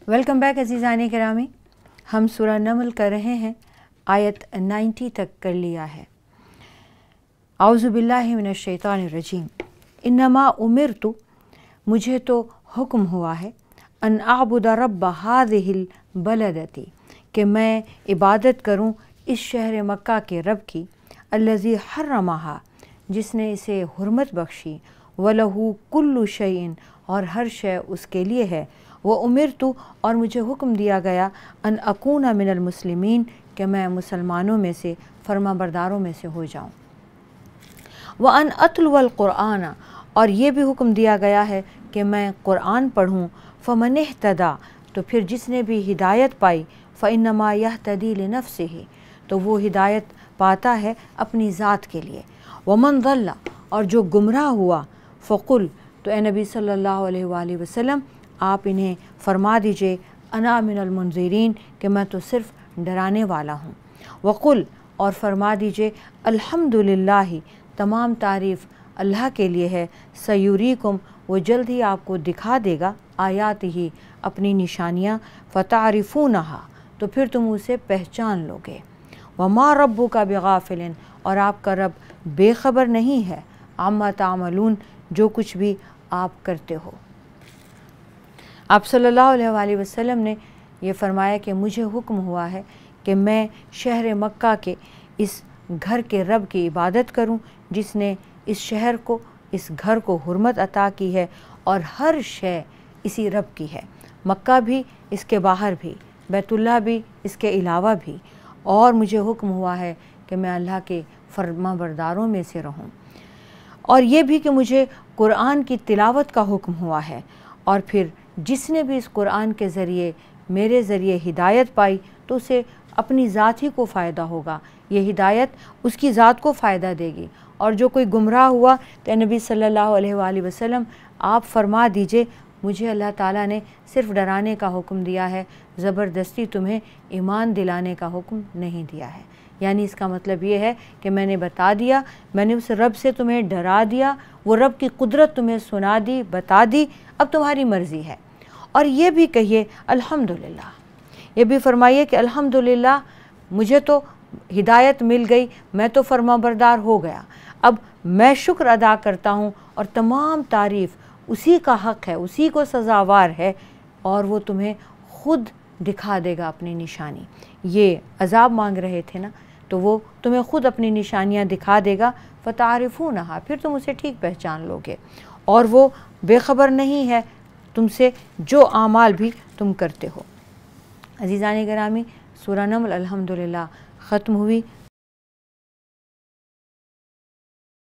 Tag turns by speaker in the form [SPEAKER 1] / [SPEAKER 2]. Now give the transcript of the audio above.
[SPEAKER 1] Welcome back अज़ीज़ाने किरामी। हम सूरह नमल कर रहे हैं, आयत 90 तक कर लिया है। आऊज़ु बिल्लाहि मिनश शैतानिर रजीम। इन्नमा उमिरतु, मुझे तो हुक्म हुआ है, अन अअबुद रब्ब हाज़िहिल बलदती, कि मैं इबादत करूं इस शहर मक्का के रब की, अल्लज़ी हर्रमहा, जिसने इसे हुर्मत बख्शी, वलहू कुल्लु शैइन, और हर शय उसके लिए है, व उमिरतु, और मुझे हुक्म दिया गया, अन अकूना मिनल मुस्लिमीन, कि मैं मुसलमानों में से, फर्माबरदारों में से हो जाऊं। व अन अतलुवल क़ुरआन, और ये भी हुक्म दिया गया है कि मैं क़ुरआन पढ़ूँ। फ़मन इह्तदा, तो फिर जिसने भी हिदायत पाई, फ़इन्नमा यहतदी लिनफ़्सिही, तो वो हिदायत पाता है अपनी ज़ात के लिए। वमन ज़ल्ला, और जो गुमराह हुआ, फ़कुल, तो ए नबी सल्लल्लाहु अलैहि वसल्लम आप इन्हें फरमा दीजिए, अना मिनल मुनज़िरीन, कि मैं तो सिर्फ़ डराने वाला हूँ। वक़ुल, और फरमा दीजिए, अल्हम्दुलिल्लाहि, तमाम तारीफ़ अल्लाह के लिए है, सयूरीकुम, वो जल्द ही आपको दिखा देगा, आयात ही, अपनी निशानियाँ, फ़तारिफ़ूनहा, तो फिर तुम उसे पहचान लोगे। वमा रब्बुका बिगाफ़िलिन, और आपका रब बेखबर नहीं है, अम्मा तामलून, जो कुछ भी आप करते हो। आप सल्लल्लाहु अलैहि वसल्लम ने ये फरमाया कि मुझे हुक्म हुआ है कि मैं शहर मक्का के इस घर के रब की इबादत करूं, जिसने इस शहर को, इस घर को हुर्मत अता की है, और हर शय इसी रब की है। मक्का भी, इसके बाहर भी, बैतुल्लाह भी, इसके अलावा भी। और मुझे हुक्म हुआ है कि मैं अल्लाह के फरमाबरदारों में से रहूं। और ये भी कि मुझे कुरान की तिलावत का हुक्म हुआ है, और फिर जिसने भी इस कुरान के ज़रिए, मेरे ज़रिए हिदायत पाई, तो उसे अपनी ज़ात ही को फ़ायदा होगा, ये हिदायत उसकी ज़ात को फ़ायदा देगी। और जो कोई गुमराह हुआ, तो नबी सल्लल्लाहु अलैहि वसल्लम आप फरमा दीजिए, मुझे अल्लाह ताला ने सिर्फ़ डराने का हुक्म दिया है, ज़बरदस्ती तुम्हें ईमान दिलाने का हुक्म नहीं दिया है। यानी इसका मतलब ये है कि मैंने बता दिया, मैंने उस रब से तुम्हें डरा दिया, वो रब की कुदरत तुम्हें सुना दी, बता दी, अब तुम्हारी मर्ज़ी है। और ये भी कहिए अल्हम्दुलिल्लाह, ये भी फरमाइए कि अल्हम्दुलिल्लाह, मुझे तो हिदायत मिल गई, मैं तो फरमाबरदार हो गया, अब मैं शुक्र अदा करता हूँ, और तमाम तारीफ़ उसी का हक़ है, उसी को सज़ावार है, और वो तुम्हें ख़ुद दिखा देगा अपनी निशानी। ये अज़ाब मांग रहे थे ना, तो वो तुम्हें ख़ुद अपनी निशानियाँ दिखा देगा, फ़तारिफ़ूनहा, फिर तुम उसे ठीक पहचान लोगे। और वो बेखबर नहीं है तुमसे जो आमाल भी तुम करते हो। अज़ीज़ाने गिरामी, सूरह नमल अल्हम्दुलिल्लाह ख़त्म हुई।